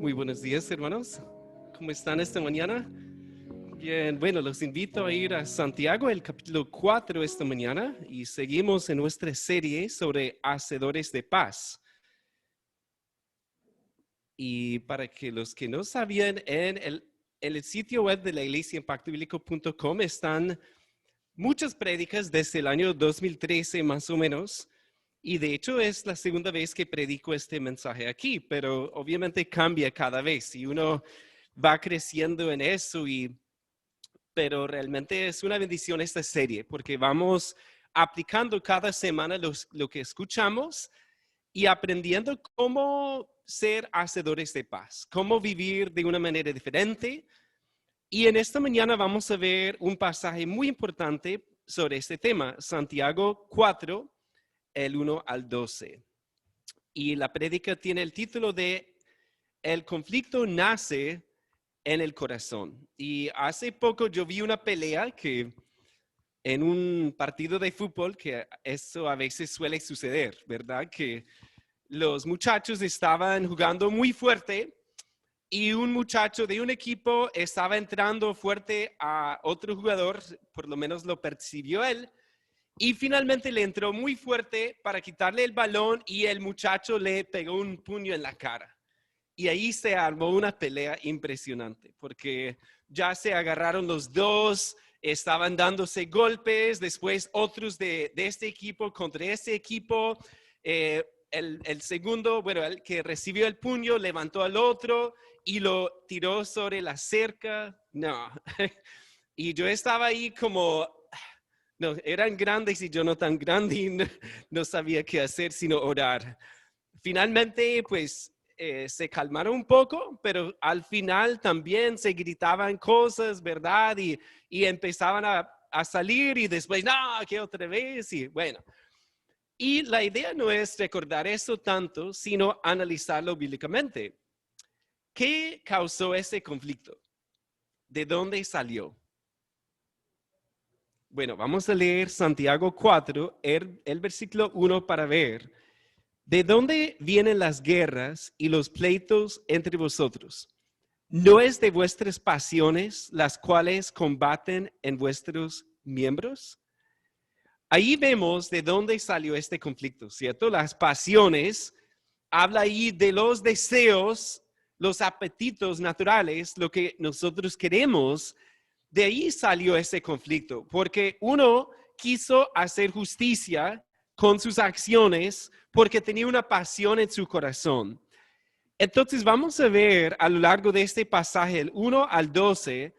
Muy buenos días, hermanos. ¿Cómo están esta mañana? Bien, bueno, los invito a ir a Santiago, el capítulo 4 esta mañana, y seguimos en nuestra serie sobre hacedores de paz. Y para que los que no sabían, en el sitio web de la iglesia impactobíblico.com están muchas prédicas desde el año 2013 más o menos. Y de hecho es la segunda vez que predico este mensaje aquí, pero obviamente cambia cada vez y uno va creciendo en eso, pero realmente es una bendición esta serie porque vamos aplicando cada semana lo que escuchamos y aprendiendo cómo ser hacedores de paz, cómo vivir de una manera diferente. Y en esta mañana vamos a ver un pasaje muy importante sobre este tema, Santiago 4, el 1 al 12. Y la prédica tiene el título de El conflicto nace en el corazón. Y hace poco yo vi una pelea que en un partido de fútbol, que eso a veces suele suceder, ¿verdad? Que los muchachos estaban jugando muy fuerte y un muchacho de un equipo estaba entrando fuerte a otro jugador, por lo menos lo percibió él, y finalmente le entró muy fuerte para quitarle el balón y el muchacho le pegó un puño en la cara. Y ahí se armó una pelea impresionante, porque ya se agarraron los dos, estaban dándose golpes, después otros de este equipo contra ese equipo. El segundo, bueno, el que recibió el puño, levantó al otro y lo tiró sobre la cerca. No. Y yo estaba ahí como, no, eran grandes y yo no tan grande y no sabía qué hacer sino orar. Finalmente, pues se calmaron un poco, pero al final también se gritaban cosas, ¿verdad? Y empezaban a salir y después, no, que otra vez, y bueno. Y la idea no es recordar eso tanto, sino analizarlo bíblicamente. ¿Qué causó ese conflicto? ¿De dónde salió? Bueno, vamos a leer Santiago 4, el versículo 1 para ver. ¿De dónde vienen las guerras y los pleitos entre vosotros? ¿No es de vuestras pasiones las cuales combaten en vuestros miembros? Ahí vemos de dónde salió este conflicto, ¿cierto? Las pasiones, habla ahí de los deseos, los apetitos naturales, lo que nosotros queremos. De ahí salió ese conflicto, porque uno quiso hacer justicia con sus acciones porque tenía una pasión en su corazón. Entonces vamos a ver a lo largo de este pasaje, el 1 al 12,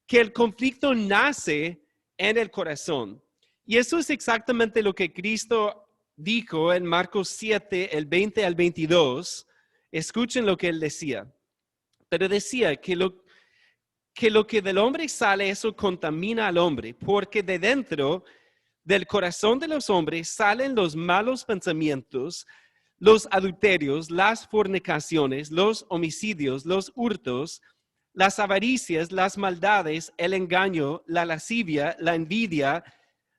que el conflicto nace en el corazón. Y eso es exactamente lo que Cristo dijo en Marcos 7, el 20 al 22. Escuchen lo que él decía. Pero decía que lo que del hombre sale, eso contamina al hombre, porque de dentro del corazón de los hombres salen los malos pensamientos, los adulterios, las fornicaciones, los homicidios, los hurtos, las avaricias, las maldades, el engaño, la lascivia, la envidia,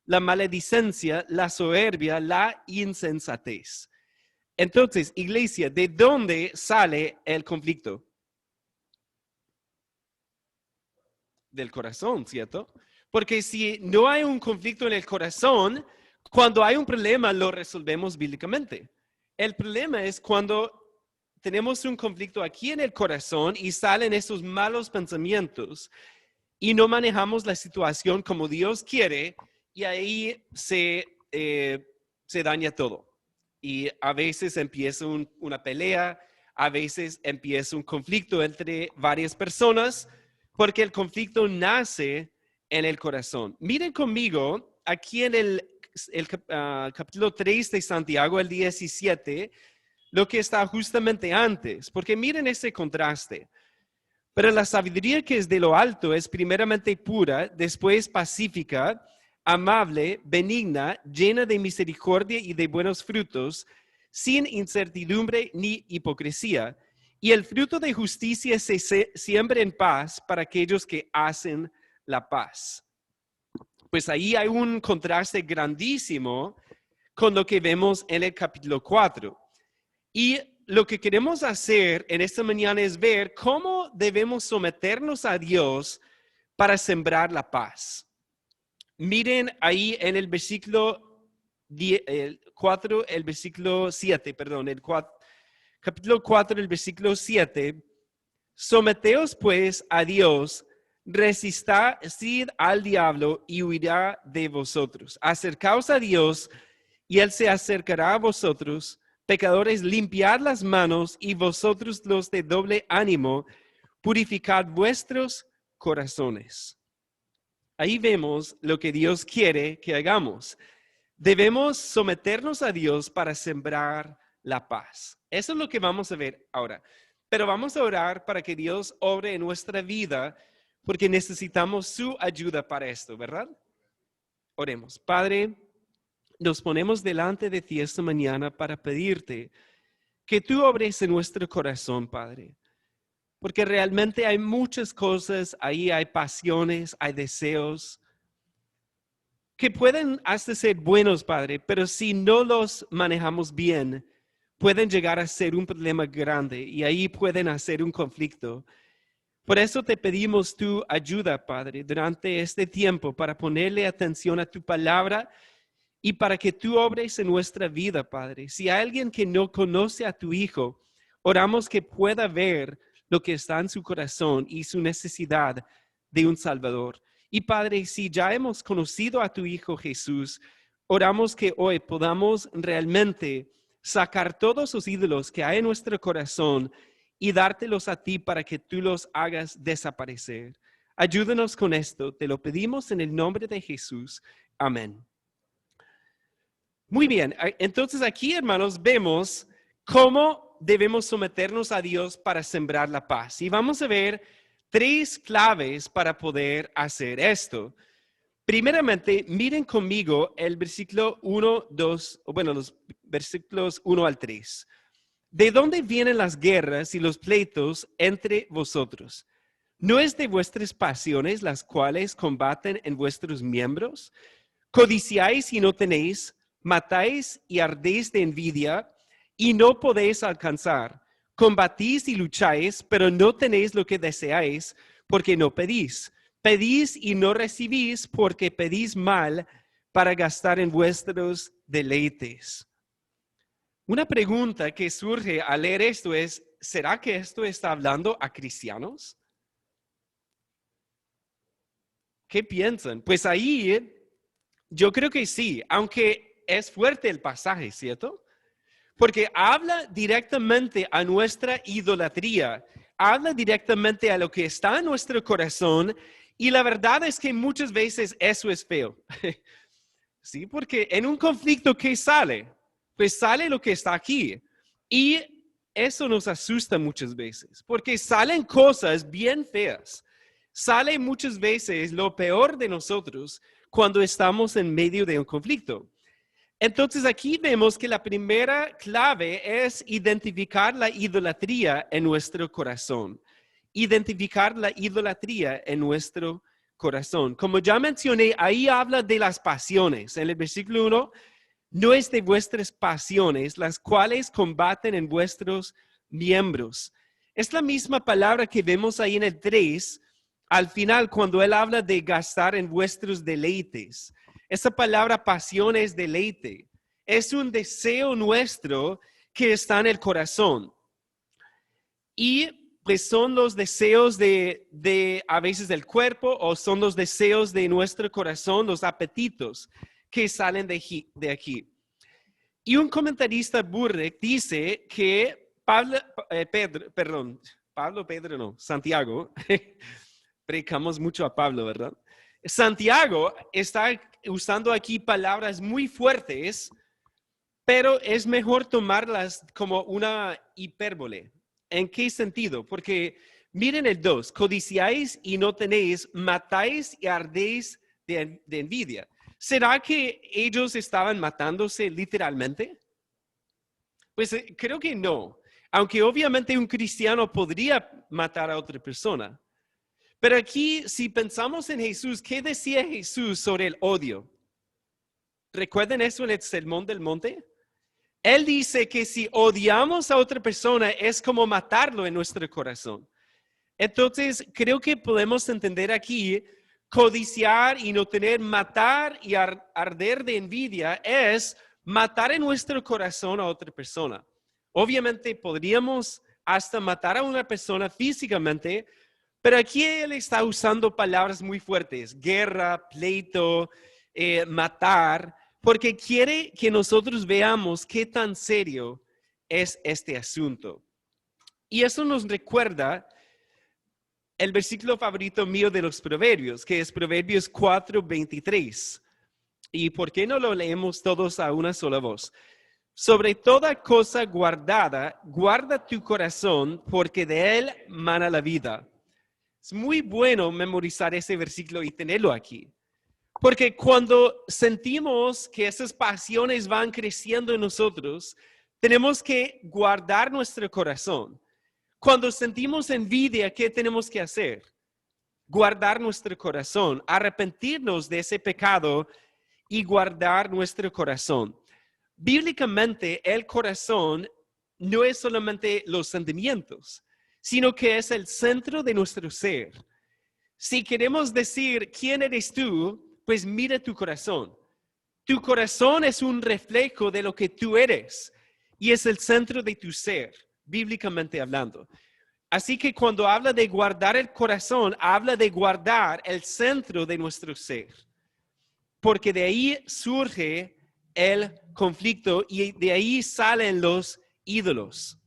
la maledicencia, la soberbia, la insensatez. Entonces, iglesia, ¿de dónde sale el conflicto? Del corazón, ¿cierto? Porque si no hay un conflicto en el corazón, cuando hay un problema lo resolvemos bíblicamente. El problema es cuando tenemos un conflicto aquí en el corazón y salen esos malos pensamientos y no manejamos la situación como Dios quiere y ahí se daña todo. Y a veces empieza una pelea, a veces empieza un conflicto entre varias personas porque el conflicto nace en el corazón. Miren conmigo aquí en el capítulo 3 de Santiago, el 17, lo que está justamente antes, porque miren ese contraste. Pero la sabiduría que es de lo alto es primeramente pura, después pacífica, amable, benigna, llena de misericordia y de buenos frutos, sin incertidumbre ni hipocresía. Y el fruto de justicia se siembra en paz para aquellos que hacen la paz. Pues ahí hay un contraste grandísimo con lo que vemos en el capítulo 4. Y lo que queremos hacer en esta mañana es ver cómo debemos someternos a Dios para sembrar la paz. Miren ahí en el versículo 4, el versículo 7, perdón, capítulo 4, el versículo 7. Someteos pues a Dios, resistid al diablo y huirá de vosotros. Acercaos a Dios y Él se acercará a vosotros. Pecadores, limpiad las manos, y vosotros los de doble ánimo, purificad vuestros corazones. Ahí vemos lo que Dios quiere que hagamos. Debemos someternos a Dios para sembrar la paz. Eso es lo que vamos a ver ahora. Pero vamos a orar para que Dios obre en nuestra vida, porque necesitamos su ayuda para esto, ¿verdad? Oremos. Padre, nos ponemos delante de ti esta mañana para pedirte que tú obres en nuestro corazón, Padre. Porque realmente hay muchas cosas, ahí hay pasiones, hay deseos que pueden hasta ser buenos, Padre, pero si no los manejamos bien, pueden llegar a ser un problema grande y ahí pueden hacer un conflicto. Por eso te pedimos tu ayuda, Padre, durante este tiempo para ponerle atención a tu palabra y para que tú obres en nuestra vida, Padre. Si hay alguien que no conoce a tu Hijo, oramos que pueda ver lo que está en su corazón y su necesidad de un Salvador. Y Padre, si ya hemos conocido a tu Hijo Jesús, oramos que hoy podamos realmente sacar todos los ídolos que hay en nuestro corazón y dártelos a ti para que tú los hagas desaparecer. Ayúdanos con esto, te lo pedimos en el nombre de Jesús. Amén. Muy bien, entonces aquí, hermanos, vemos cómo debemos someternos a Dios para sembrar la paz. Y vamos a ver 3 claves para poder hacer esto. Primeramente, miren conmigo el versículo 1, 2, bueno, los versículos 1 al 3. ¿De dónde vienen las guerras y los pleitos entre vosotros? ¿No es de vuestras pasiones las cuales combaten en vuestros miembros? Codiciáis y no tenéis, matáis y ardéis de envidia y no podéis alcanzar. Combatís y lucháis, pero no tenéis lo que deseáis, porque no pedís. Pedís y no recibís, porque pedís mal para gastar en vuestros deleites. Una pregunta que surge al leer esto es, ¿será que esto está hablando a cristianos? ¿Qué piensan? Pues ahí yo creo que sí, aunque es fuerte el pasaje, ¿cierto? Porque habla directamente a nuestra idolatría, habla directamente a lo que está en nuestro corazón y la verdad es que muchas veces eso es feo. Sí, porque en un conflicto, ¿qué sale? Pues sale lo que está aquí y eso nos asusta muchas veces porque salen cosas bien feas. Sale muchas veces lo peor de nosotros cuando estamos en medio de un conflicto. Entonces aquí vemos que la primera clave es identificar la idolatría en nuestro corazón. Identificar la idolatría en nuestro corazón. Como ya mencioné, ahí habla de las pasiones. En el versículo 1, no es de vuestras pasiones, las cuales combaten en vuestros miembros. Es la misma palabra que vemos ahí en el 3, al final, cuando él habla de gastar en vuestros deleites. Esa palabra pasión es deleite. Es un deseo nuestro que está en el corazón. Y pues son los deseos de a veces del cuerpo o son los deseos de nuestro corazón, los apetitos que salen de aquí. Y un comentarista Burrick dice que Santiago, predicamos mucho a Pablo, ¿verdad? Santiago está usando aquí palabras muy fuertes, pero es mejor tomarlas como una hipérbole. ¿En qué sentido? Porque miren el 2, codiciáis y no tenéis, matáis y ardéis de envidia. ¿Será que ellos estaban matándose literalmente? Pues creo que no, aunque obviamente un cristiano podría matar a otra persona. Pero aquí, si pensamos en Jesús, ¿qué decía Jesús sobre el odio? ¿Recuerden eso en el Sermón del Monte? Él dice que si odiamos a otra persona es como matarlo en nuestro corazón. Entonces, creo que podemos entender aquí, codiciar y no tener, matar y arder de envidia es matar en nuestro corazón a otra persona. Obviamente podríamos hasta matar a una persona físicamente, pero aquí él está usando palabras muy fuertes, guerra, pleito, matar, porque quiere que nosotros veamos qué tan serio es este asunto. Y eso nos recuerda el versículo favorito mío de los Proverbios, que es Proverbios 4:23. ¿Y por qué no lo leemos todos a una sola voz? Sobre toda cosa guardada, guarda tu corazón, porque de él mana la vida. Es muy bueno memorizar ese versículo y tenerlo aquí. Porque cuando sentimos que esas pasiones van creciendo en nosotros, tenemos que guardar nuestro corazón. Cuando sentimos envidia, ¿qué tenemos que hacer? Guardar nuestro corazón, arrepentirnos de ese pecado y guardar nuestro corazón. Bíblicamente, el corazón no es solamente los sentimientos, sino que es el centro de nuestro ser. Si queremos decir quién eres tú, pues mira tu corazón. Tu corazón es un reflejo de lo que tú eres y es el centro de tu ser, bíblicamente hablando. Así que cuando habla de guardar el corazón, habla de guardar el centro de nuestro ser. Porque de ahí surge el conflicto y de ahí salen los ídolos.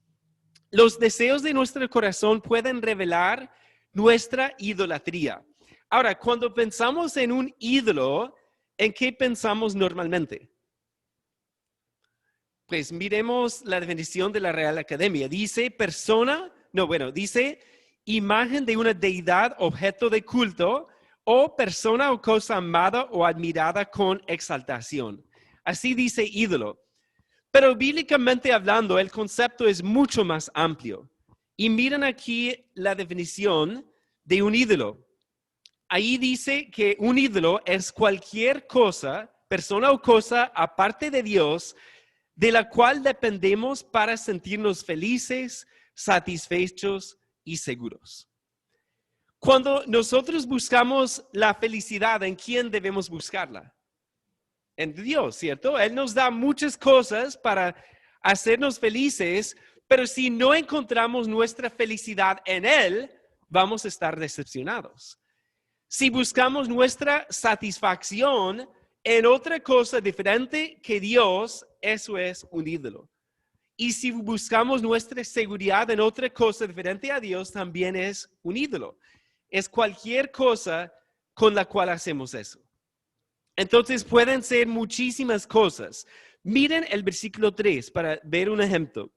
Los deseos de nuestro corazón pueden revelar nuestra idolatría. Ahora, cuando pensamos en un ídolo, ¿en qué pensamos normalmente? Pues miremos la definición de la Real Academia. Dice dice imagen de una deidad, objeto de culto, o persona o cosa amada o admirada con exaltación. Así dice ídolo. Pero bíblicamente hablando, el concepto es mucho más amplio. Y miren aquí la definición de un ídolo. Ahí dice que un ídolo es cualquier cosa, persona o cosa aparte de Dios, de la cual dependemos para sentirnos felices, satisfechos y seguros. Cuando nosotros buscamos la felicidad, ¿en quién debemos buscarla? En Dios, ¿cierto? Él nos da muchas cosas para hacernos felices, pero si no encontramos nuestra felicidad en Él, vamos a estar decepcionados. Si buscamos nuestra satisfacción en otra cosa diferente que Dios, eso es un ídolo. Y si buscamos nuestra seguridad en otra cosa diferente a Dios, también es un ídolo. Es cualquier cosa con la cual hacemos eso. Entonces pueden ser muchísimas cosas. Miren el versículo 3 para ver un ejemplo.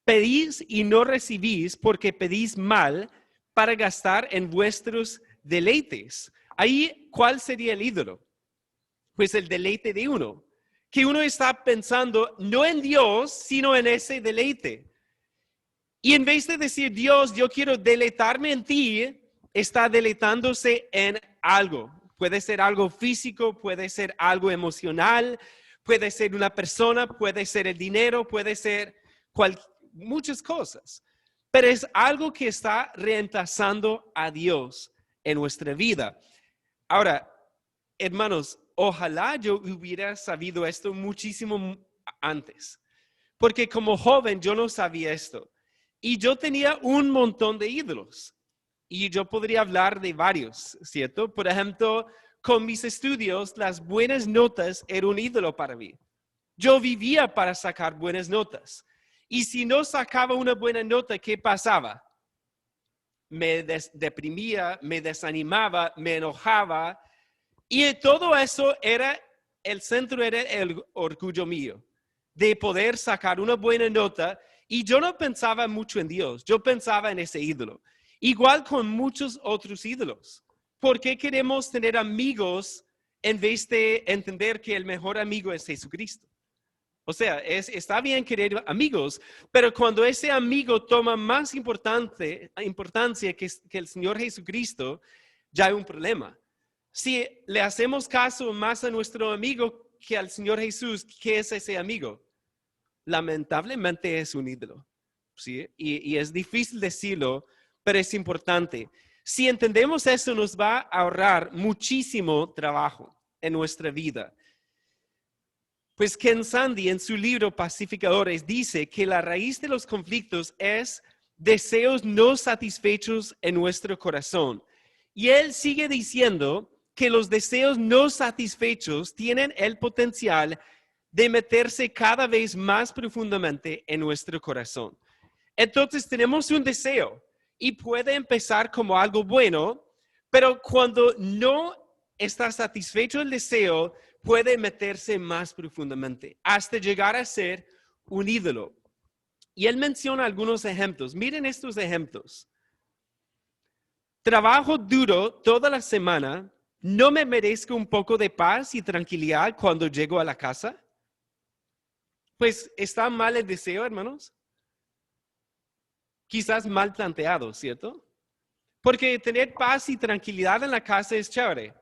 Pedís y no recibís porque pedís mal para gastar en vuestros deleites. Ahí, ¿cuál sería el ídolo? Pues el deleite de uno. Que uno está pensando no en Dios, sino en ese deleite. Y en vez de decir, Dios, yo quiero deleitarme en ti, está deleitándose en algo. Puede ser algo físico, puede ser algo emocional, puede ser una persona, puede ser el dinero, puede ser muchas cosas. Pero es algo que está reemplazando a Dios en nuestra vida. Ahora, hermanos, ojalá yo hubiera sabido esto muchísimo antes. Porque como joven yo no sabía esto. Y yo tenía un montón de ídolos. Y yo podría hablar de varios, ¿cierto? Por ejemplo, con mis estudios, las buenas notas eran un ídolo para mí. Yo vivía para sacar buenas notas. Y si no sacaba una buena nota, ¿qué pasaba? Me deprimía, me desanimaba, me enojaba. Y todo eso el centro era el orgullo mío, de poder sacar una buena nota. Y yo no pensaba mucho en Dios, yo pensaba en ese ídolo. Igual con muchos otros ídolos. ¿Por qué queremos tener amigos en vez de entender que el mejor amigo es Jesucristo? O sea, está bien querer amigos, pero cuando ese amigo toma más importancia que el Señor Jesucristo, ya hay un problema. Si le hacemos caso más a nuestro amigo que al Señor Jesús, ¿qué es ese amigo? lamentablemente es un ídolo, ¿sí? Y es difícil decirlo, pero es importante. Si entendemos eso, nos va a ahorrar muchísimo trabajo en nuestra vida. Pues Ken Sande en su libro Pacificadores dice que la raíz de los conflictos es deseos no satisfechos en nuestro corazón. Y él sigue diciendo que los deseos no satisfechos tienen el potencial de meterse cada vez más profundamente en nuestro corazón. Entonces tenemos un deseo y puede empezar como algo bueno, pero cuando no está satisfecho el deseo, puede meterse más profundamente hasta llegar a ser un ídolo. Y él menciona algunos ejemplos. Miren estos ejemplos. Trabajo duro toda la semana, ¿no me merezco un poco de paz y tranquilidad cuando llego a la casa? Pues está mal el deseo, hermanos. Quizás mal planteado, ¿cierto? Porque tener paz y tranquilidad en la casa es chévere.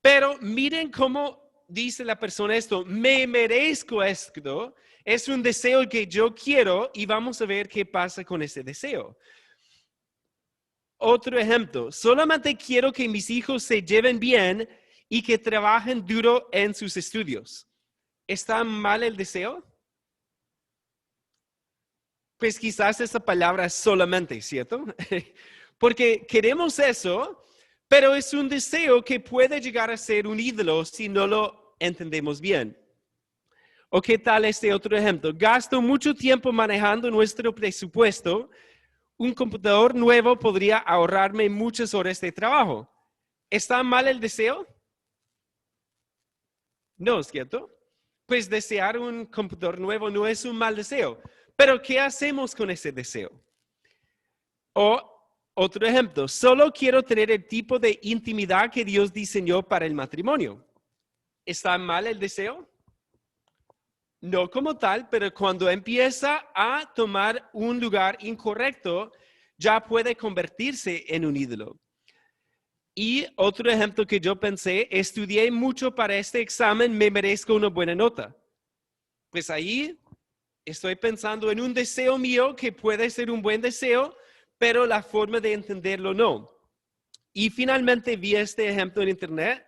Pero miren cómo dice la persona esto, me merezco esto, es un deseo que yo quiero y vamos a ver qué pasa con ese deseo. Otro ejemplo, solamente quiero que mis hijos se lleven bien y que trabajen duro en sus estudios. ¿Está mal el deseo? Pues quizás esa palabra es solamente, ¿cierto? Porque queremos eso, pero es un deseo que puede llegar a ser un ídolo si no lo entendemos bien. ¿O qué tal este otro ejemplo? Gasto mucho tiempo manejando nuestro presupuesto. Un computador nuevo podría ahorrarme muchas horas de trabajo. ¿Está mal el deseo? No, ¿cierto? Pues desear un computador nuevo no es un mal deseo. Pero ¿qué hacemos con ese deseo? O otro ejemplo, solo quiero tener el tipo de intimidad que Dios diseñó para el matrimonio. ¿Está mal el deseo? No como tal, pero cuando empieza a tomar un lugar incorrecto, ya puede convertirse en un ídolo. Y otro ejemplo que yo pensé, estudié mucho para este examen, me merezco una buena nota. Pues ahí estoy pensando en un deseo mío que puede ser un buen deseo, pero la forma de entenderlo no. Y finalmente vi este ejemplo en internet,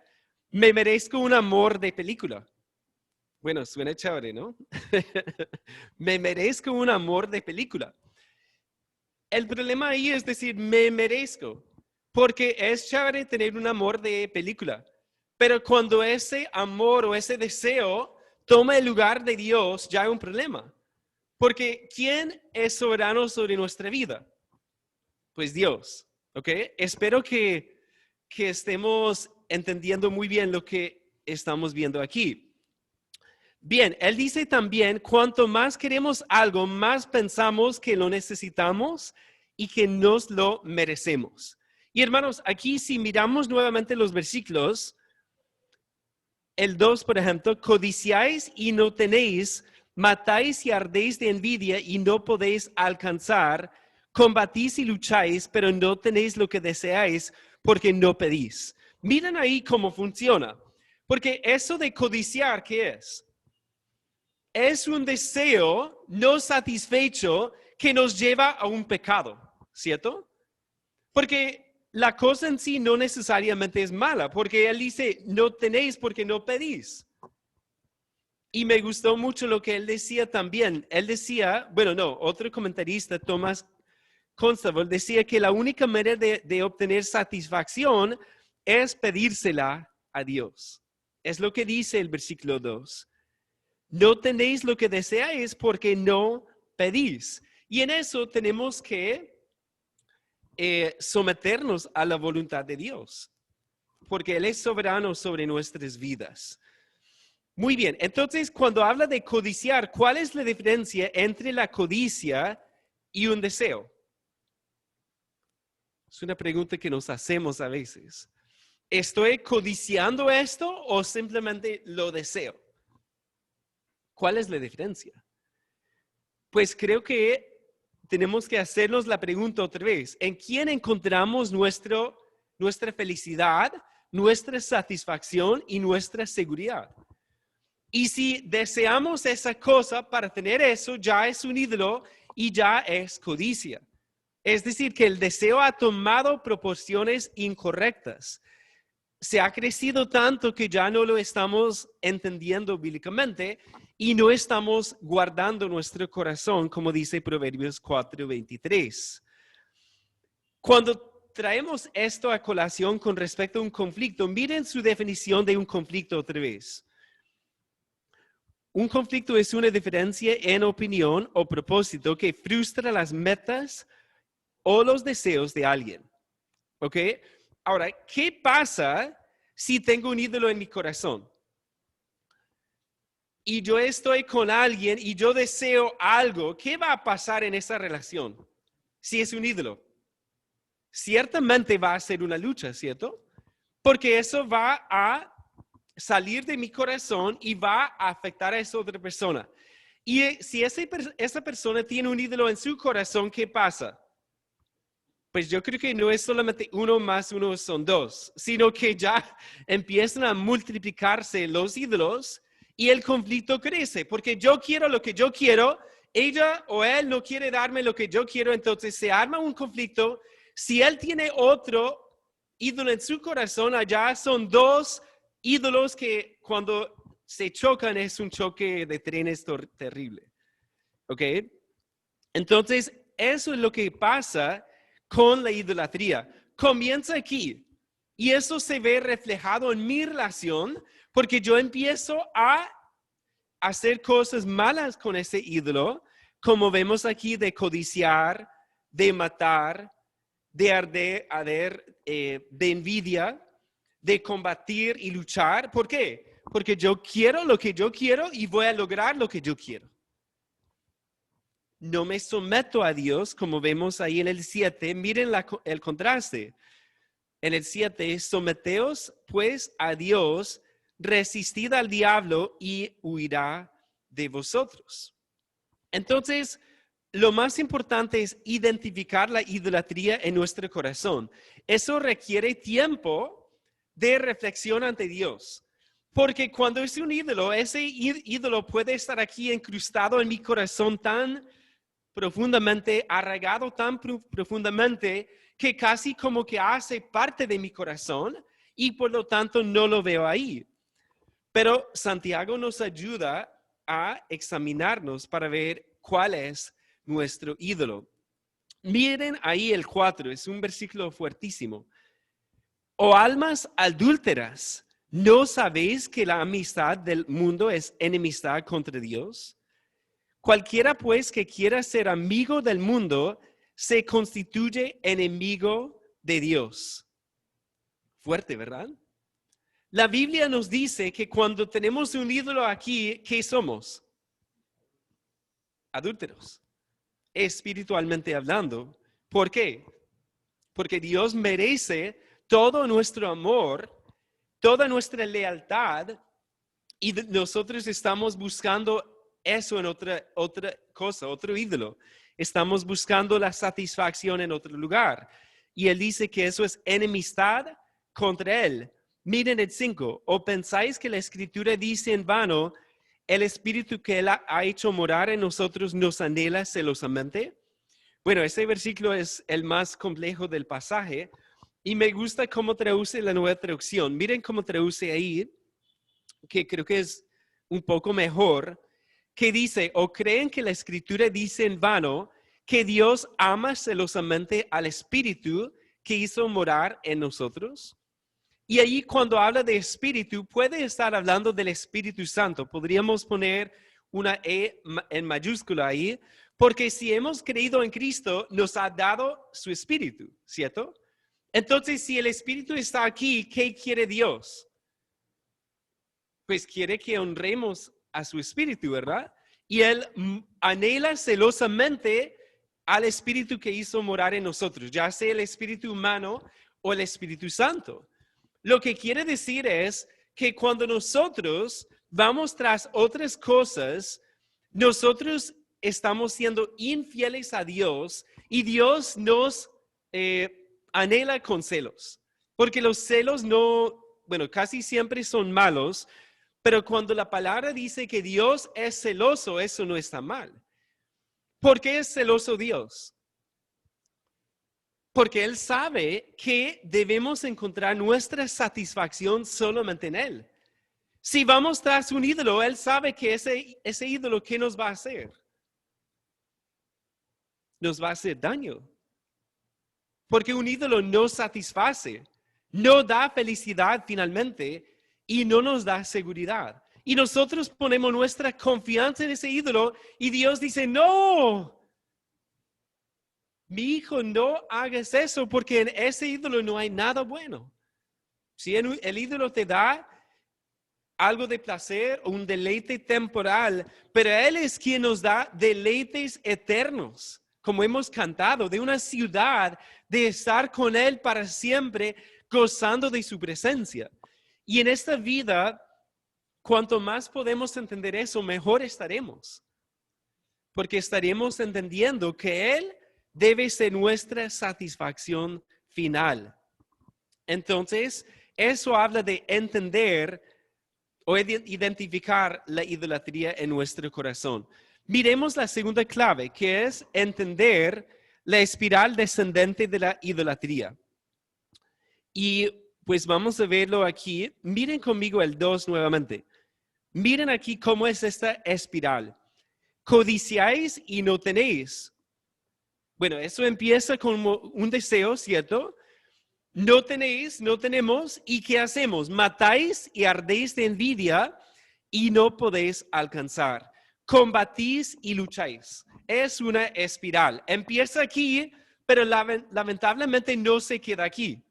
me merezco un amor de película. Bueno, suena chévere, ¿no? Me merezco un amor de película. El problema ahí es decir, me merezco, porque es chévere tener un amor de película, pero cuando ese amor o ese deseo toma el lugar de Dios, ya hay un problema. Porque ¿quién es soberano sobre nuestra vida? Pues Dios, ¿ok? Espero que estemos entendiendo muy bien lo que estamos viendo aquí. Bien, él dice también, cuanto más queremos algo, más pensamos que lo necesitamos y que nos lo merecemos. Y hermanos, aquí si miramos nuevamente los versículos, el 2, por ejemplo, codiciáis y no tenéis, matáis y ardéis de envidia y no podéis alcanzar, combatís y lucháis, pero no tenéis lo que deseáis porque no pedís. Miren ahí cómo funciona, porque eso de codiciar, ¿qué es? Es un deseo no satisfecho que nos lleva a un pecado, ¿cierto? Porque la cosa en sí no necesariamente es mala, porque él dice, no tenéis porque no pedís. Y me gustó mucho lo que él decía también. Él decía, bueno, no, otro comentarista, Thomas Constable, decía que la única manera de obtener satisfacción es pedírsela a Dios. Es lo que dice el versículo 2. No tenéis lo que deseáis porque no pedís. Y en eso tenemos que someternos a la voluntad de Dios, porque Él es soberano sobre nuestras vidas. Muy bien, entonces cuando habla de codiciar, ¿cuál es la diferencia entre la codicia y un deseo? Es una pregunta que nos hacemos a veces. ¿Estoy codiciando esto o simplemente lo deseo? ¿Cuál es la diferencia? Pues creo que tenemos que hacernos la pregunta otra vez. ¿En quién encontramos nuestra felicidad, nuestra satisfacción y nuestra seguridad? Y si deseamos esa cosa para tener eso, ya es un ídolo y ya es codicia. Es decir, que el deseo ha tomado proporciones incorrectas. Se ha crecido tanto que ya no lo estamos entendiendo bíblicamente y no estamos guardando nuestro corazón, como dice Proverbios 4:23. Cuando traemos esto a colación con respecto a un conflicto, miren su definición de un conflicto otra vez. Un conflicto es una diferencia en opinión o propósito que frustra las metas o los deseos de alguien. ¿Ok? Ahora, ¿qué pasa si tengo un ídolo en mi corazón? Y yo estoy con alguien y yo deseo algo, ¿qué va a pasar en esa relación? Si es un ídolo. Ciertamente va a ser una lucha, ¿cierto? Porque eso va a salir de mi corazón y va a afectar a esa otra persona. Y si esa persona tiene un ídolo en su corazón, ¿qué pasa? Pues yo creo que no es solamente uno más uno son dos, sino que ya empiezan a multiplicarse los ídolos y el conflicto crece, porque yo quiero lo que yo quiero, ella o él no quiere darme lo que yo quiero, entonces se arma un conflicto. Si él tiene otro ídolo en su corazón, allá son dos ídolos que cuando se chocan es un choque de trenes terrible. ¿Ok? Entonces, eso es lo que pasa con la idolatría. Comienza aquí y eso se ve reflejado en mi relación porque yo empiezo a hacer cosas malas con ese ídolo, como vemos aquí de codiciar, de matar, de arder, de envidia, de combatir y luchar. ¿Por qué? Porque yo quiero lo que yo quiero y voy a lograr lo que yo quiero. No me someto a Dios, como vemos ahí en el 7. Miren el contraste. En el 7, someteos pues a Dios, resistid al diablo y huirá de vosotros. Entonces, lo más importante es identificar la idolatría en nuestro corazón. Eso requiere tiempo de reflexión ante Dios. Porque cuando es un ídolo, ese ídolo puede estar aquí incrustado en mi corazón tan profundamente, arraigado tan profundamente que casi como que hace parte de mi corazón y por lo tanto no lo veo ahí. Pero Santiago nos ayuda a examinarnos para ver cuál es nuestro ídolo. Miren ahí el 4, es un versículo fuertísimo. Oh almas adúlteras, ¿no sabéis que la amistad del mundo es enemistad contra Dios? Cualquiera pues que quiera ser amigo del mundo se constituye enemigo de Dios. Fuerte, ¿verdad? La Biblia nos dice que cuando tenemos un ídolo aquí, ¿qué somos? Adúlteros, espiritualmente hablando. ¿Por qué? Porque Dios merece todo nuestro amor, toda nuestra lealtad y nosotros estamos buscando eso en otra cosa, otro ídolo. Estamos buscando la satisfacción en otro lugar. Y él dice que eso es enemistad contra él. Miren el 5. ¿O pensáis que la Escritura dice en vano, el Espíritu que él ha hecho morar en nosotros nos anhela celosamente? Bueno, ese versículo es el más complejo del pasaje y me gusta cómo traduce la Nueva Traducción. Miren cómo traduce ahí, que creo que es un poco mejor, que dice, o creen que la Escritura dice en vano que Dios ama celosamente al Espíritu que hizo morar en nosotros. Y ahí cuando habla de Espíritu, puede estar hablando del Espíritu Santo. Podríamos poner una E en mayúscula ahí, porque si hemos creído en Cristo, nos ha dado su Espíritu, ¿cierto? Entonces, si el Espíritu está aquí, ¿qué quiere Dios? Pues quiere que honremos a su Espíritu, ¿verdad? Y Él anhela celosamente al Espíritu que hizo morar en nosotros, ya sea el Espíritu humano o el Espíritu Santo. Lo que quiere decir es que cuando nosotros vamos tras otras cosas, nosotros estamos siendo infieles a Dios y Dios nos anhela con celos. Porque los celos no, bueno, casi siempre son malos, Pero cuando la palabra dice que Dios es celoso, eso no está mal. ¿Por qué es celoso Dios? Porque Él sabe que debemos encontrar nuestra satisfacción solamente en Él. Si vamos tras un ídolo, Él sabe que ese ídolo, ¿qué nos va a hacer? Nos va a hacer daño. Porque un ídolo no satisface, no da felicidad finalmente y no nos da seguridad. Y nosotros ponemos nuestra confianza en ese ídolo y Dios dice, no, mi hijo, no hagas eso porque en ese ídolo no hay nada bueno. Si el ídolo te da algo de placer o un deleite temporal, pero Él es quien nos da deleites eternos, como hemos cantado, de una ciudad, de estar con Él para siempre, gozando de su presencia. Y en esta vida, cuanto más podemos entender eso, mejor estaremos. Porque estaremos entendiendo que Él debe ser nuestra satisfacción final. Entonces, eso habla de entender o identificar la idolatría en nuestro corazón. Miremos la segunda clave, que es entender la espiral descendente de la idolatría. Y pues vamos a verlo aquí. Miren conmigo el 2 nuevamente. Miren aquí cómo es esta espiral. Codiciáis y no tenéis. Bueno, eso empieza como un deseo, ¿cierto? No tenéis, no tenemos, ¿y qué hacemos? Matáis y ardéis de envidia y no podéis alcanzar. Combatís y lucháis. Es una espiral. Empieza aquí, pero lamentablemente no se queda aquí,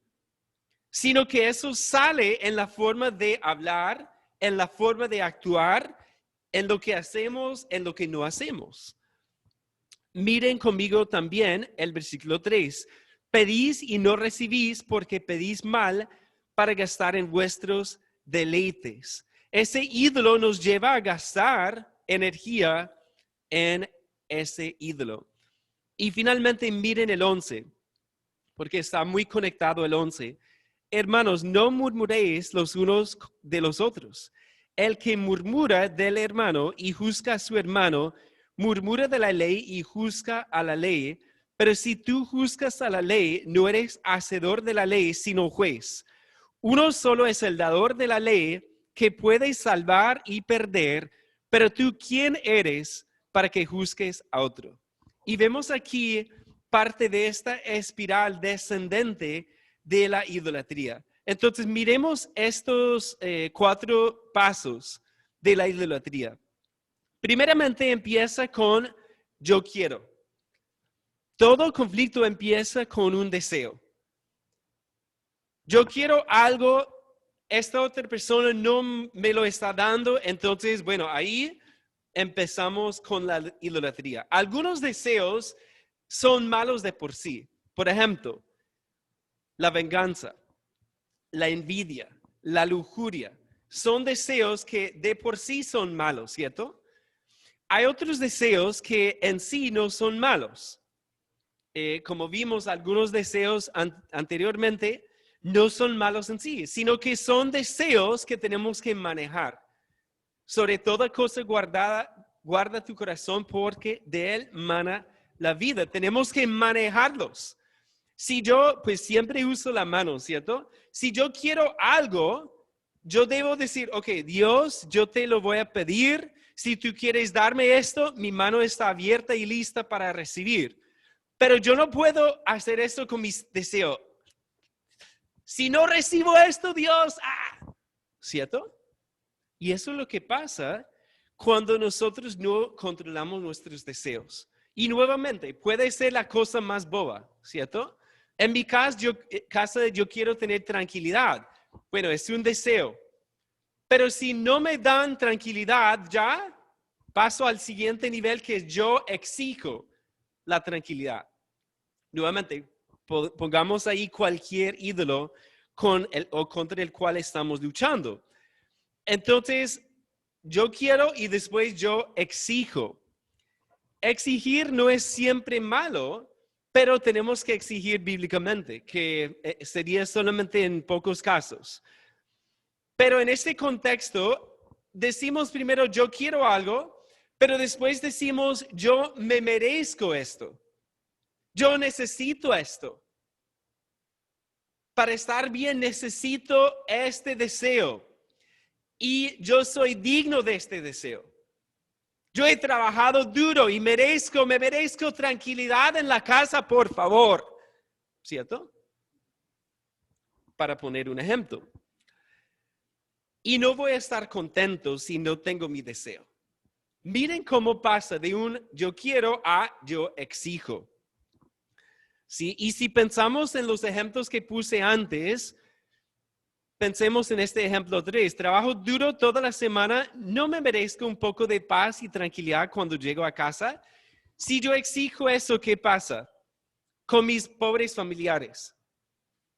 sino que eso sale en la forma de hablar, en la forma de actuar, en lo que hacemos, en lo que no hacemos. Miren conmigo también el versículo 3. Pedís y no recibís porque pedís mal para gastar en vuestros deleites. Ese ídolo nos lleva a gastar energía en ese ídolo. Y finalmente miren el 11, porque está muy conectado el 11. Hermanos, no murmuréis los unos de los otros. El que murmura del hermano y juzga a su hermano, murmura de la ley y juzga a la ley. Pero si tú juzgas a la ley, no eres hacedor de la ley, sino juez. Uno solo es el dador de la ley que puede salvar y perder, pero tú, ¿quién eres para que juzgues a otro? Y vemos aquí parte de esta espiral descendente de la idolatría. Entonces, miremos estos 4 pasos de la idolatría. Primeramente empieza con yo quiero. Todo conflicto empieza con un deseo. Yo quiero algo, esta otra persona no me lo está dando, entonces, bueno, ahí empezamos con la idolatría. Algunos deseos son malos de por sí. Por ejemplo, la venganza, la envidia, la lujuria. Son deseos que de por sí son malos, ¿cierto? Hay otros deseos que en sí no son malos. Como vimos, algunos deseos anteriormente no son malos en sí, sino que son deseos que tenemos que manejar. Sobre toda cosa guarda tu corazón porque de él mana la vida. Tenemos que manejarlos. Si yo, pues siempre uso la mano, ¿cierto? Si yo quiero algo, yo debo decir, ok, Dios, yo te lo voy a pedir. Si tú quieres darme esto, mi mano está abierta y lista para recibir. Pero yo no puedo hacer esto con mis deseos. Si no recibo esto, Dios, ¿cierto? Y eso es lo que pasa cuando nosotros no controlamos nuestros deseos. Y nuevamente, puede ser la cosa más boba, ¿cierto? En mi caso, yo quiero tener tranquilidad. Bueno, es un deseo. Pero si no me dan tranquilidad, ya paso al siguiente nivel, que yo exijo la tranquilidad. Nuevamente, pongamos ahí cualquier ídolo contra el cual estamos luchando. Entonces, yo quiero y después yo exijo. Exigir no es siempre malo, pero tenemos que exigir bíblicamente, que sería solamente en pocos casos. Pero en este contexto, decimos primero, yo quiero algo, pero después decimos, yo me merezco esto. Yo necesito esto. Para estar bien necesito este deseo. Y yo soy digno de este deseo. Yo he trabajado duro y me merezco tranquilidad en la casa, por favor. ¿Cierto? Para poner un ejemplo. Y no voy a estar contento si no tengo mi deseo. Miren cómo pasa de un yo quiero a yo exijo. ¿Sí? Y si pensamos en los ejemplos que puse antes, pensemos en este ejemplo 3. Trabajo duro toda la semana, no me merezco un poco de paz y tranquilidad cuando llego a casa. Si yo exijo eso, ¿qué pasa con mis pobres familiares?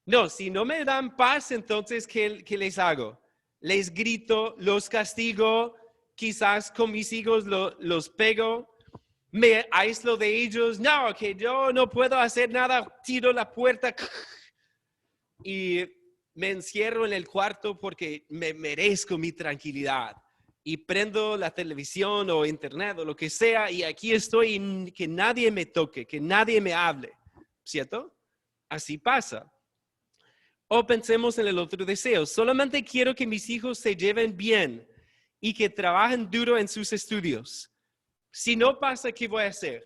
No, si no me dan paz, entonces, ¿qué les hago? Les grito, los castigo, quizás con mis hijos los pego, me aíslo de ellos. No, que yo no puedo hacer nada, tiro la puerta y me encierro en el cuarto porque me merezco mi tranquilidad. Y prendo la televisión o internet o lo que sea y aquí estoy y que nadie me toque, que nadie me hable. ¿Cierto? Así pasa. O pensemos en el otro deseo. Solamente quiero que mis hijos se lleven bien y que trabajen duro en sus estudios. Si no pasa, ¿qué voy a hacer?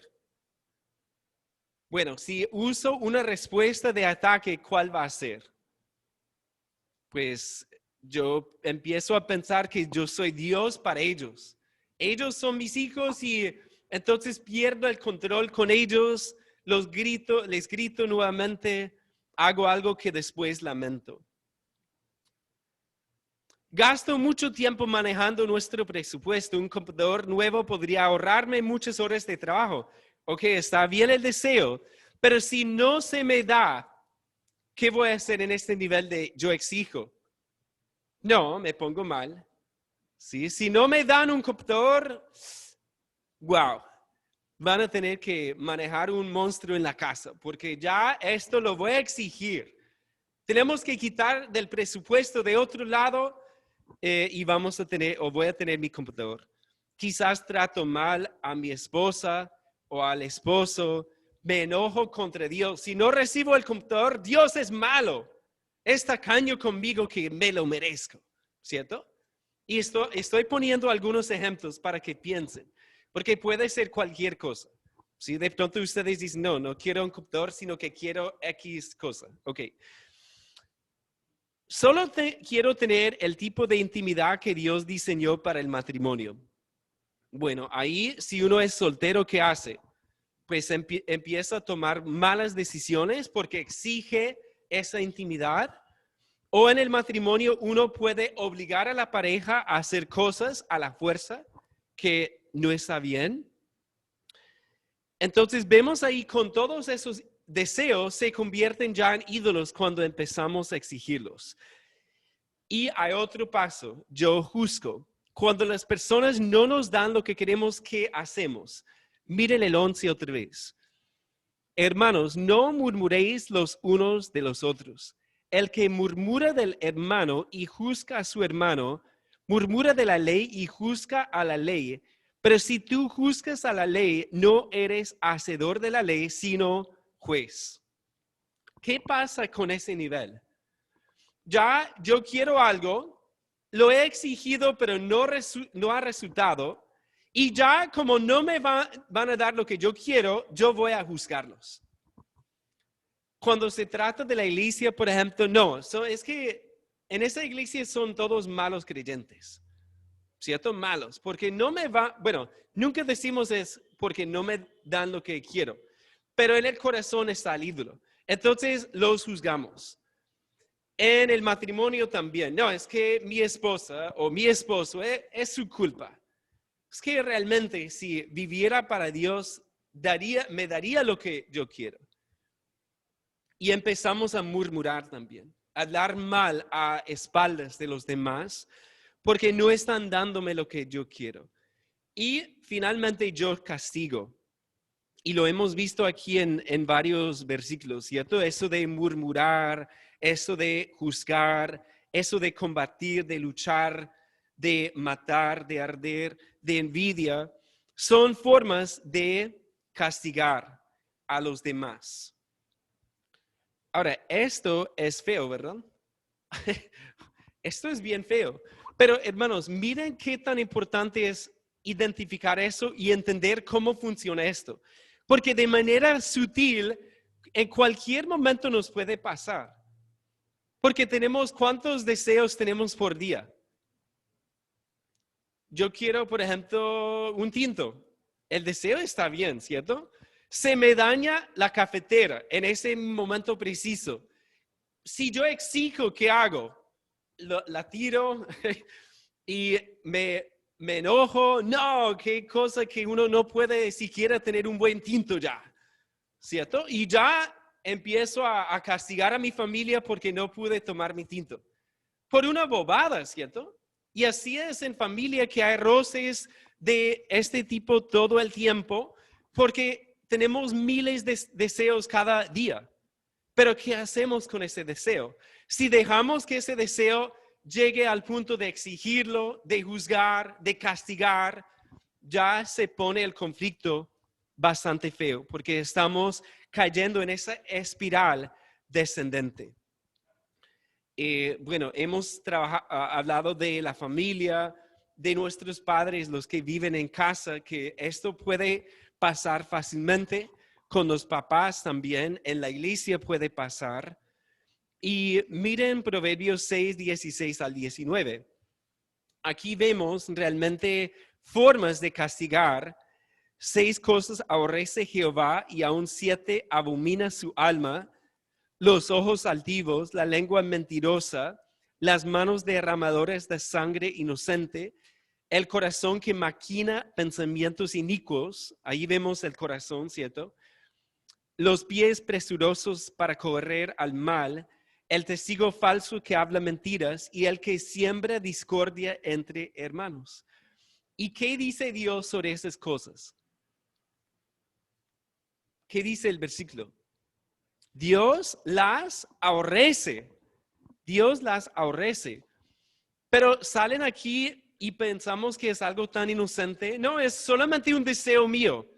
Bueno, si uso una respuesta de ataque, ¿cuál va a ser? Pues yo empiezo a pensar que yo soy Dios para ellos. Ellos son mis hijos y entonces pierdo el control con ellos, les grito nuevamente, hago algo que después lamento. Gasto mucho tiempo manejando nuestro presupuesto. Un computador nuevo podría ahorrarme muchas horas de trabajo. Ok, está bien el deseo, pero si no se me da, ¿qué voy a hacer en este nivel de yo exijo? No, me pongo mal. ¿Sí? Si no me dan un computador, wow, van a tener que manejar un monstruo en la casa, porque ya esto lo voy a exigir. Tenemos que quitar del presupuesto de otro lado y vamos a tener, o voy a tener mi computador. Quizás trato mal a mi esposa o al esposo, me enojo contra Dios. Si no recibo el computador, Dios es malo. Es tacaño conmigo que me lo merezco, ¿cierto? Y estoy poniendo algunos ejemplos para que piensen, porque puede ser cualquier cosa. Si de pronto ustedes dicen, no quiero un computador, sino que quiero X cosa. Ok. Solo quiero tener el tipo de intimidad que Dios diseñó para el matrimonio. Bueno, ahí si uno es soltero, ¿qué hace? Pues empieza a tomar malas decisiones porque exige esa intimidad. O en el matrimonio uno puede obligar a la pareja a hacer cosas a la fuerza que no está bien. Entonces vemos ahí con todos esos deseos se convierten ya en ídolos cuando empezamos a exigirlos. Y hay otro paso, yo juzgo. Cuando las personas no nos dan lo que queremos, ¿qué hacemos? Miren el 11 otra vez. Hermanos, no murmuréis los unos de los otros. El que murmura del hermano y juzga a su hermano, murmura de la ley y juzga a la ley. Pero si tú juzgas a la ley, no eres hacedor de la ley, sino juez. ¿Qué pasa con ese nivel? Ya yo quiero algo, lo he exigido, pero no ha resultado. Y ya como no me van a dar lo que yo quiero, yo voy a juzgarlos. Cuando se trata de la iglesia, por ejemplo, no. Es que en esa iglesia son todos malos creyentes. ¿Cierto? Malos. Porque no me va, bueno, nunca decimos es porque no me dan lo que quiero. Pero en el corazón está el ídolo. Entonces los juzgamos. En el matrimonio también. No, es que mi esposa o mi esposo es su culpa. Es que realmente si viviera para Dios, me daría lo que yo quiero. Y empezamos a murmurar también, a hablar mal a espaldas de los demás, porque no están dándome lo que yo quiero. Y finalmente yo castigo. Y lo hemos visto aquí en varios versículos, ¿cierto? Eso de murmurar, eso de juzgar, eso de combatir, de luchar, de matar, de arder, de envidia, son formas de castigar a los demás. Ahora, esto es feo, ¿verdad? Esto es bien feo. Pero hermanos, miren qué tan importante es identificar eso y entender cómo funciona esto. Porque de manera sutil, en cualquier momento nos puede pasar. Porque ¿cuántos deseos tenemos por día? Yo quiero, por ejemplo, un tinto. El deseo está bien, ¿cierto? Se me daña la cafetera en ese momento preciso. Si yo exijo, ¿qué hago? La tiro y me enojo. No, qué cosa que uno no puede siquiera tener un buen tinto ya, ¿cierto? Y ya empiezo a castigar a mi familia porque no pude tomar mi tinto. Por una bobada, ¿cierto? Y así es en familia, que hay roces de este tipo todo el tiempo porque tenemos miles de deseos cada día. Pero ¿qué hacemos con ese deseo? Si dejamos que ese deseo llegue al punto de exigirlo, de juzgar, de castigar, ya se pone el conflicto bastante feo, porque estamos cayendo en esa espiral descendente. Bueno, hemos hablado de la familia, de nuestros padres, los que viven en casa, que esto puede pasar fácilmente. Con los papás también, en la iglesia puede pasar. Y miren Proverbios 6, 16 al 19. Aquí vemos realmente formas de castigar. 6 cosas aborrece Jehová y aún 7 abomina su alma: los ojos altivos, la lengua mentirosa, las manos derramadoras de sangre inocente, el corazón que maquina pensamientos inicuos. Ahí vemos el corazón, ¿cierto? Los pies presurosos para correr al mal, el testigo falso que habla mentiras y el que siembra discordia entre hermanos. ¿Y qué dice Dios sobre esas cosas? ¿Qué dice el versículo? Dios las aborrece. Dios las aborrece. Pero salen aquí y pensamos que es algo tan inocente. No, es solamente un deseo mío.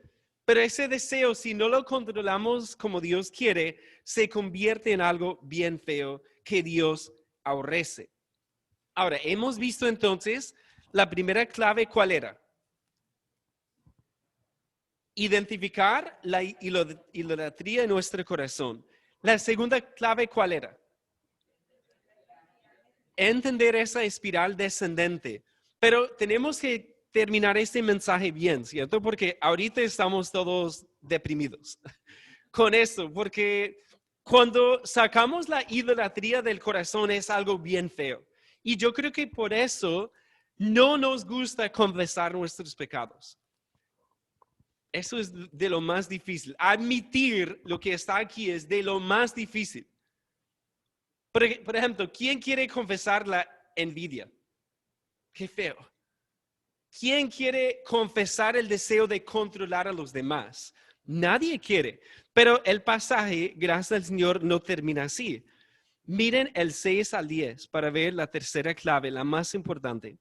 Pero ese deseo, si no lo controlamos como Dios quiere, se convierte en algo bien feo que Dios aborrece. Ahora, hemos visto entonces la primera clave, ¿cuál era? Identificar la idolatría en nuestro corazón. La segunda clave, ¿cuál era? Entender esa espiral descendente. Pero tenemos que terminar este mensaje bien, ¿cierto? Porque ahorita estamos todos deprimidos con esto, porque cuando sacamos la idolatría del corazón es algo bien feo. Y yo creo que por eso no nos gusta confesar nuestros pecados. Eso es de lo más difícil. Admitir lo que está aquí es de lo más difícil. Por ejemplo, ¿quién quiere confesar la envidia? Qué feo. ¿Quién quiere confesar el deseo de controlar a los demás? Nadie quiere. Pero el pasaje, gracias al Señor, no termina así. Miren el 6 al 10 para ver la tercera clave, la más importante.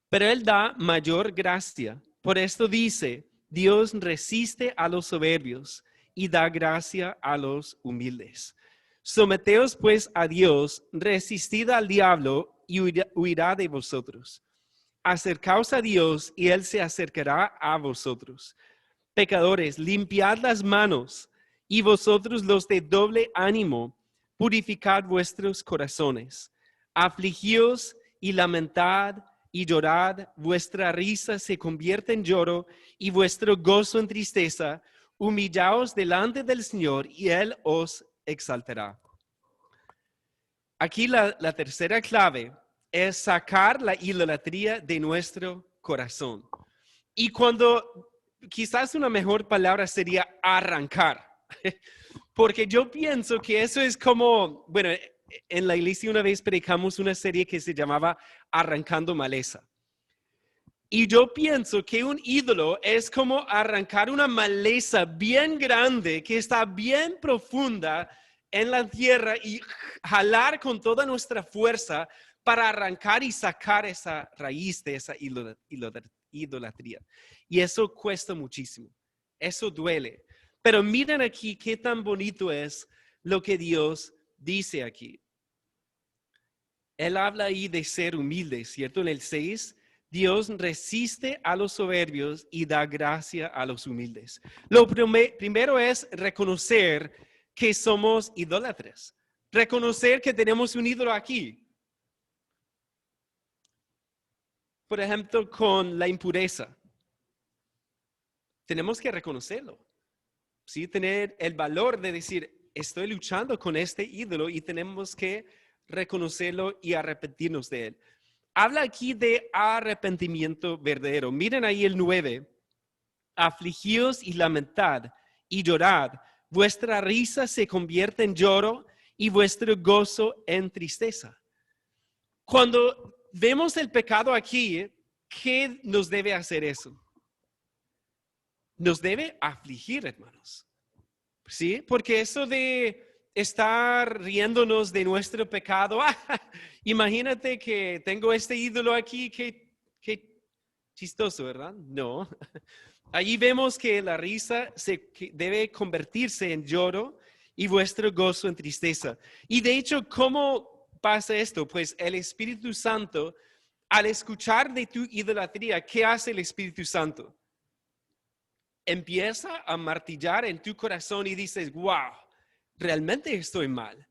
Pero Él da mayor gracia. Por esto dice: Dios resiste a los soberbios y da gracia a los humildes. Someteos pues a Dios, resistid al diablo y huirá de vosotros. Acercaos a Dios y Él se acercará a vosotros. Pecadores, limpiad las manos, y vosotros los de doble ánimo, purificad vuestros corazones. Afligíos y lamentad y llorad, vuestra risa se convierte en lloro y vuestro gozo en tristeza. Humillaos delante del Señor y Él os exaltará. Aquí la tercera clave es sacar la idolatría de nuestro corazón. Y quizás una mejor palabra sería arrancar. Porque yo pienso que eso es como, bueno, en la iglesia una vez predicamos una serie que se llamaba Arrancando Maleza. Y yo pienso que un ídolo es como arrancar una maleza bien grande que está bien profunda en la tierra y jalar con toda nuestra fuerza para arrancar y sacar esa raíz de esa idolatría. Y eso cuesta muchísimo. Eso duele. Pero miren aquí qué tan bonito es lo que Dios dice aquí. Él habla ahí de ser humilde, ¿cierto? En el 6, Dios resiste a los soberbios y da gracia a los humildes. Lo primero es reconocer que somos idólatras. Reconocer que tenemos un ídolo aquí. Por ejemplo, con la impureza. Tenemos que reconocerlo. ¿Sí? Tener el valor de decir, estoy luchando con este ídolo y tenemos que reconocerlo y arrepentirnos de él. Habla aquí de arrepentimiento verdadero. Miren ahí el 9. Afligíos y lamentad y llorad. Vuestra risa se convierte en lloro y vuestro gozo en tristeza. Cuando vemos el pecado aquí, ¿qué nos debe hacer eso? Nos debe afligir, hermanos. ¿Sí? Porque eso de estar riéndonos de nuestro pecado, imagínate que tengo este ídolo aquí, qué chistoso, ¿verdad? No. Allí vemos que la risa debe convertirse en lloro y vuestro gozo en tristeza. Y de hecho, ¿cómo pasa esto? Pues el Espíritu Santo, al escuchar de tu idolatría, ¿qué hace el Espíritu Santo? Empieza a martillar en tu corazón y dices, wow, realmente estoy mal.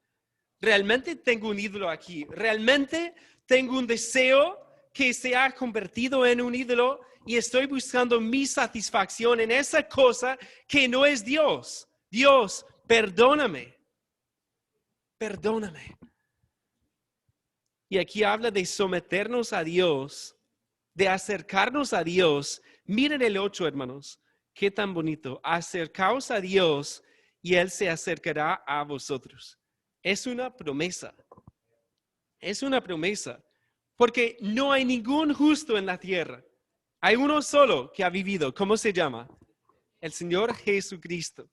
Realmente tengo un ídolo aquí. Realmente tengo un deseo que se ha convertido en un ídolo y estoy buscando mi satisfacción en esa cosa que no es Dios. Dios, perdóname. Perdóname. Y aquí habla de someternos a Dios, de acercarnos a Dios. Miren el 8, hermanos. Qué tan bonito. Acercaos a Dios y Él se acercará a vosotros. Es una promesa. Es una promesa. Porque no hay ningún justo en la tierra. Hay uno solo que ha vivido. ¿Cómo se llama? El Señor Jesucristo.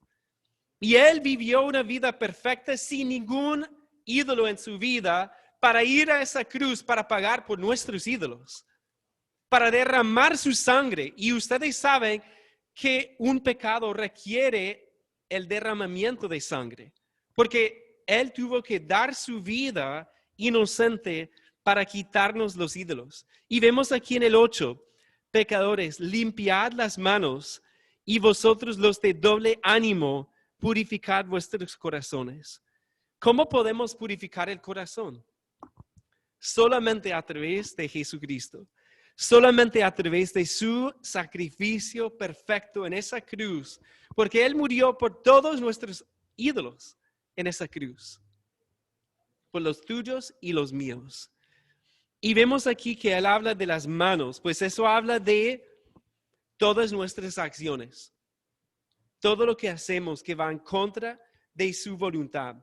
Y Él vivió una vida perfecta sin ningún ídolo en su vida para ir a esa cruz para pagar por nuestros ídolos. Para derramar su sangre. Y ustedes saben que un pecado requiere el derramamiento de sangre. Porque Él tuvo que dar su vida inocente para quitarnos los ídolos. Y vemos aquí en el 8, pecadores, limpiad las manos y vosotros los de doble ánimo, purificad vuestros corazones. ¿Cómo podemos purificar el corazón? Solamente a través de Jesucristo. Solamente a través de su sacrificio perfecto en esa cruz. Porque Él murió por todos nuestros ídolos en esa cruz. Por los tuyos y los míos. Y vemos aquí que Él habla de las manos. Pues eso habla de todas nuestras acciones. Todo lo que hacemos que va en contra de su voluntad.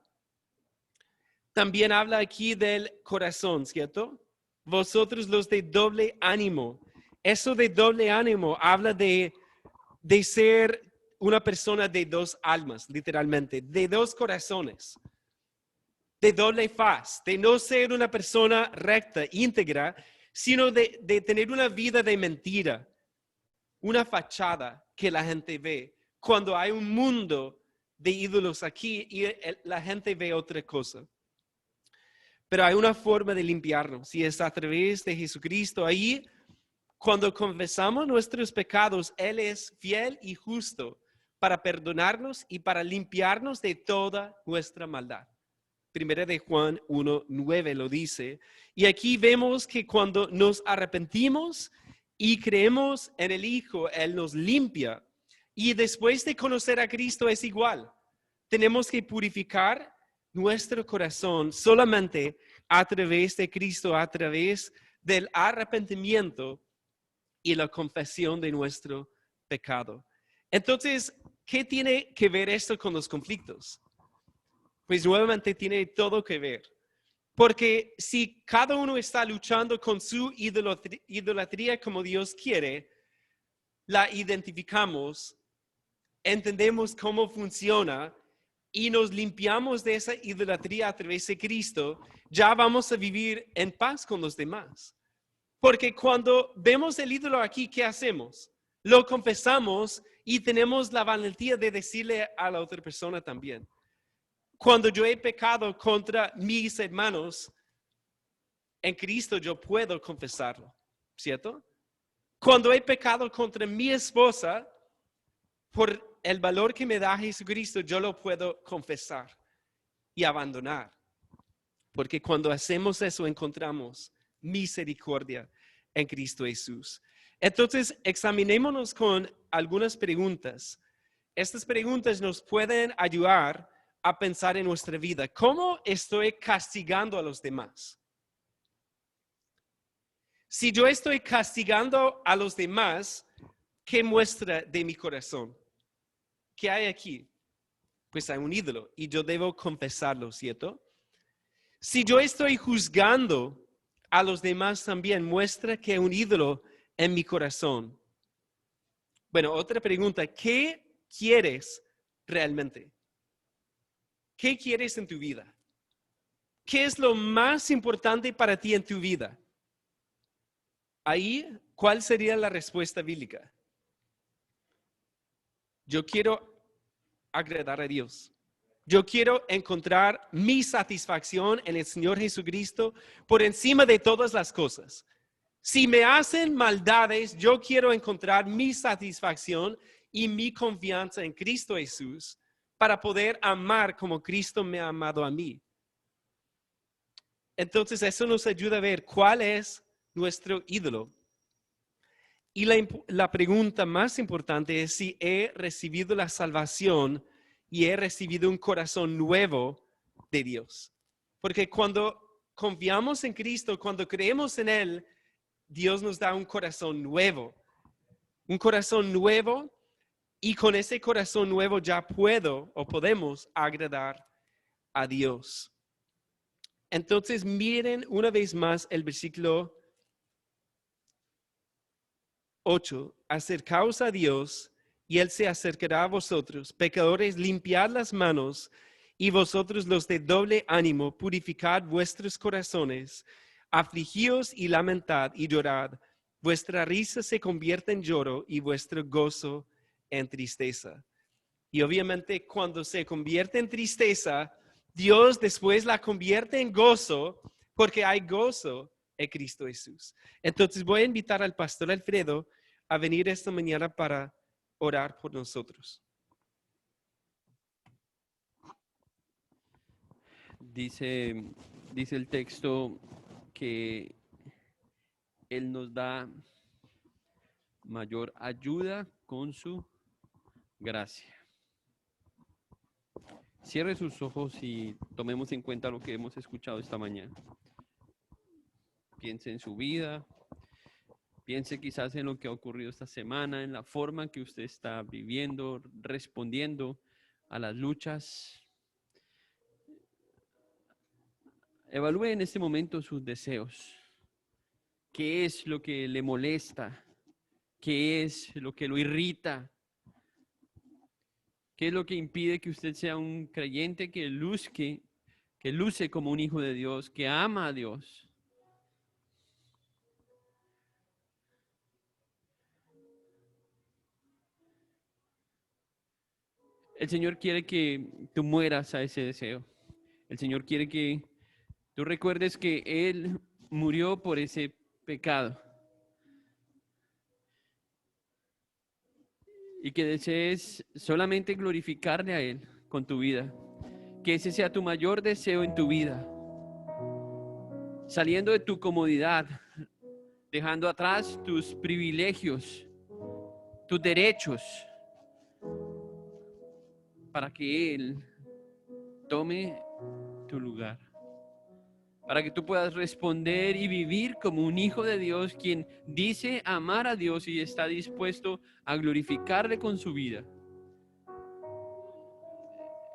También habla aquí del corazón, ¿cierto? Vosotros los de doble ánimo. Eso de doble ánimo habla de ser una persona de dos almas, literalmente, de dos corazones, de doble faz, de no ser una persona recta, íntegra, sino de tener una vida de mentira, una fachada que la gente ve. Cuando hay un mundo de ídolos aquí y la gente ve otra cosa. Pero hay una forma de limpiarnos y es a través de Jesucristo. Ahí, cuando confesamos nuestros pecados, Él es fiel y justo para perdonarnos y para limpiarnos de toda nuestra maldad. Primera de Juan 1:9 lo dice. Y aquí vemos que cuando nos arrepentimos y creemos en el Hijo, Él nos limpia. Y después de conocer a Cristo es igual. Tenemos que purificar nuestro corazón solamente a través de Cristo, a través del arrepentimiento y la confesión de nuestro pecado. Entonces, ¿qué tiene que ver esto con los conflictos? Pues nuevamente tiene todo que ver. Porque si cada uno está luchando con su idolatría como Dios quiere, la identificamos, entendemos cómo funciona y nos limpiamos de esa idolatría a través de Cristo, ya vamos a vivir en paz con los demás. Porque cuando vemos el ídolo aquí, ¿qué hacemos? Lo confesamos y tenemos la valentía de decirle a la otra persona también. Cuando yo he pecado contra mis hermanos, en Cristo yo puedo confesarlo, ¿cierto? Cuando he pecado contra mi esposa, por el valor que me da Jesucristo, yo lo puedo confesar y abandonar. Porque cuando hacemos eso, encontramos misericordia en Cristo Jesús. Entonces, examinémonos con algunas preguntas. Estas preguntas nos pueden ayudar a pensar en nuestra vida. ¿Cómo estoy castigando a los demás? Si yo estoy castigando a los demás, ¿qué muestra de mi corazón? ¿Qué hay aquí? Pues hay un ídolo y yo debo confesarlo, ¿cierto? Si yo estoy juzgando a los demás también, muestra que hay un ídolo en mi corazón. Bueno, otra pregunta, ¿qué quieres realmente? ¿Qué quieres en tu vida? ¿Qué es lo más importante para ti en tu vida? Ahí, ¿cuál sería la respuesta bíblica? Yo quiero agradar a Dios. Yo quiero encontrar mi satisfacción en el Señor Jesucristo por encima de todas las cosas. Si me hacen maldades, yo quiero encontrar mi satisfacción y mi confianza en Cristo Jesús para poder amar como Cristo me ha amado a mí. Entonces eso nos ayuda a ver cuál es nuestro ídolo. Y la pregunta más importante es si he recibido la salvación y he recibido un corazón nuevo de Dios. Porque cuando confiamos en Cristo, cuando creemos en Él, Dios nos da un corazón nuevo. Un corazón nuevo, y con ese corazón nuevo ya puedo o podemos agradar a Dios. Entonces miren una vez más el versículo 8, acercaos a Dios y Él se acercará a vosotros. Pecadores, limpiad las manos, y vosotros los de doble ánimo, purificad vuestros corazones, afligíos y lamentad y llorad. Vuestra risa se convierte en lloro y vuestro gozo en tristeza. Y obviamente cuando se convierte en tristeza, Dios después la convierte en gozo, porque hay gozo en Cristo Jesús. Entonces voy a invitar al pastor Alfredo a venir esta mañana para orar por nosotros. Dice el texto que Él nos da mayor ayuda con su gracia. Cierre sus ojos y tomemos en cuenta lo que hemos escuchado esta mañana. Piense en su vida, piense quizás en lo que ha ocurrido esta semana, en la forma que usted está viviendo, respondiendo a las luchas. Evalúe en este momento sus deseos. ¿Qué es lo que le molesta? ¿Qué es lo que lo irrita? ¿Qué es lo que impide que usted sea un creyente que luce como un hijo de Dios, que ama a Dios? El Señor quiere que tú mueras a ese deseo. El Señor quiere que tú recuerdes que Él murió por ese pecado y que desees solamente glorificarle a Él con tu vida. Que ese sea tu mayor deseo en tu vida. Saliendo de tu comodidad, dejando atrás tus privilegios, tus derechos, para que Él tome tu lugar. Para que tú puedas responder y vivir como un hijo de Dios, quien dice amar a Dios y está dispuesto a glorificarle con su vida.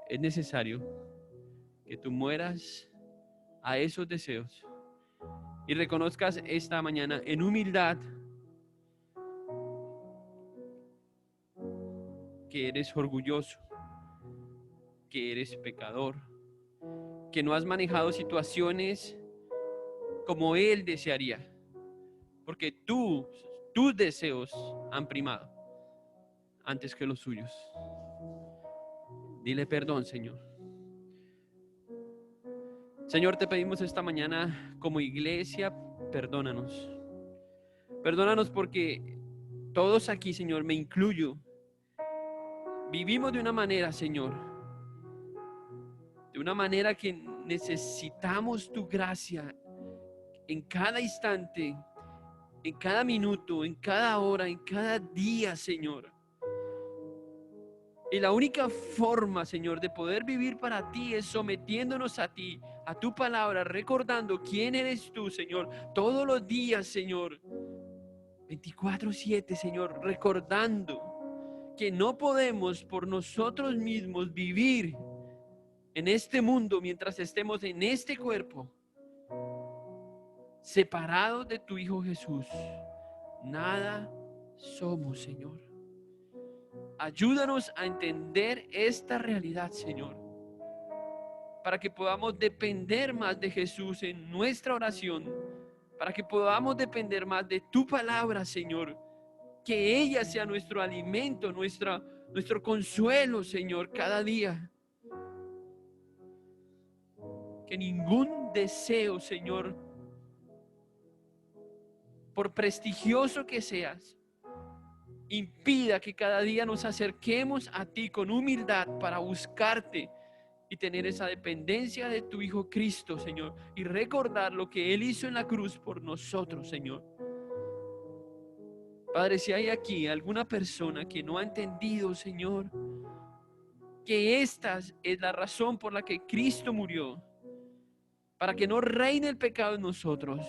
Es necesario que tú mueras a esos deseos y reconozcas esta mañana en humildad que eres orgulloso, que eres pecador, que no has manejado situaciones como Él desearía, porque tus deseos han primado antes que los suyos. Dile perdón, Señor. Señor, te pedimos esta mañana como iglesia, perdónanos. Perdónanos porque todos aquí, Señor, me incluyo, vivimos de una manera, Señor, de una manera que necesitamos tu gracia en cada instante, en cada minuto, en cada hora, en cada día, Señor. Y la única forma, Señor, de poder vivir para ti es sometiéndonos a ti, a tu palabra, recordando quién eres tú, Señor, todos los días, Señor, 24/7, Señor, recordando que no podemos por nosotros mismos vivir en este mundo mientras estemos en este cuerpo, separados de tu Hijo Jesús. Nada somos, Señor. Ayúdanos a entender esta realidad, Señor, para que podamos depender más de Jesús en nuestra oración, para que podamos depender más de tu palabra, Señor, que ella sea nuestro alimento, nuestro consuelo, Señor, cada día. Que ningún deseo, Señor, por prestigioso que seas, impida que cada día nos acerquemos a ti con humildad para buscarte y tener esa dependencia de tu Hijo Cristo, Señor, y recordar lo que Él hizo en la cruz por nosotros, Señor. Padre, si hay aquí alguna persona que no ha entendido, Señor, que esta es la razón por la que Cristo murió, para que no reine el pecado en nosotros,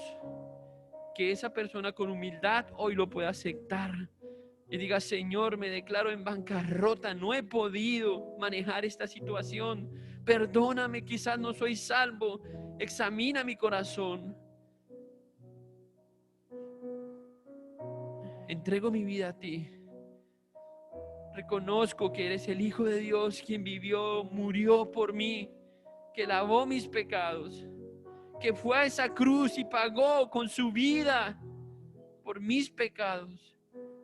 que esa persona con humildad hoy lo pueda aceptar y diga: Señor, me declaro en bancarrota, no he podido manejar esta situación, perdóname, quizás no soy salvo, examina mi corazón, entrego mi vida a ti, reconozco que eres el Hijo de Dios, quien vivió, murió por mí, que lavó mis pecados, que fue a esa cruz y pagó con su vida por mis pecados,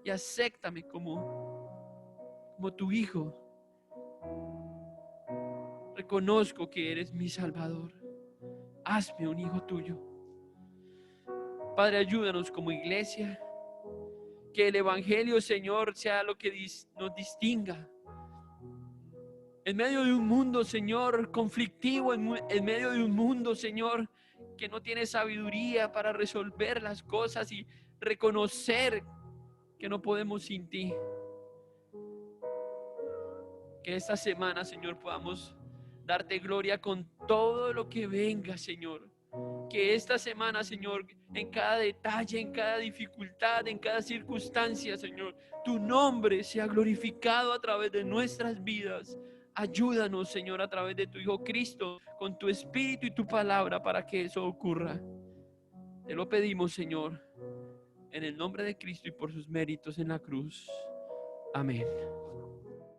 y acéptame como tu Hijo. Reconozco que eres mi Salvador. Hazme un hijo tuyo. Padre, ayúdanos como iglesia, que el Evangelio, Señor, sea lo que nos distinga. En medio de un mundo, Señor, conflictivo, en medio de un mundo, Señor, que no tiene sabiduría para resolver las cosas y reconocer que no podemos sin ti. Que esta semana, Señor, podamos darte gloria con todo lo que venga, Señor. Que esta semana, Señor, en cada detalle, en cada dificultad, en cada circunstancia, Señor, tu nombre sea glorificado a través de nuestras vidas. Ayúdanos, Señor, a través de tu Hijo Cristo, con tu Espíritu y tu palabra, para que eso ocurra. Te lo pedimos, Señor, en el nombre de Cristo y por sus méritos en la cruz. Amén.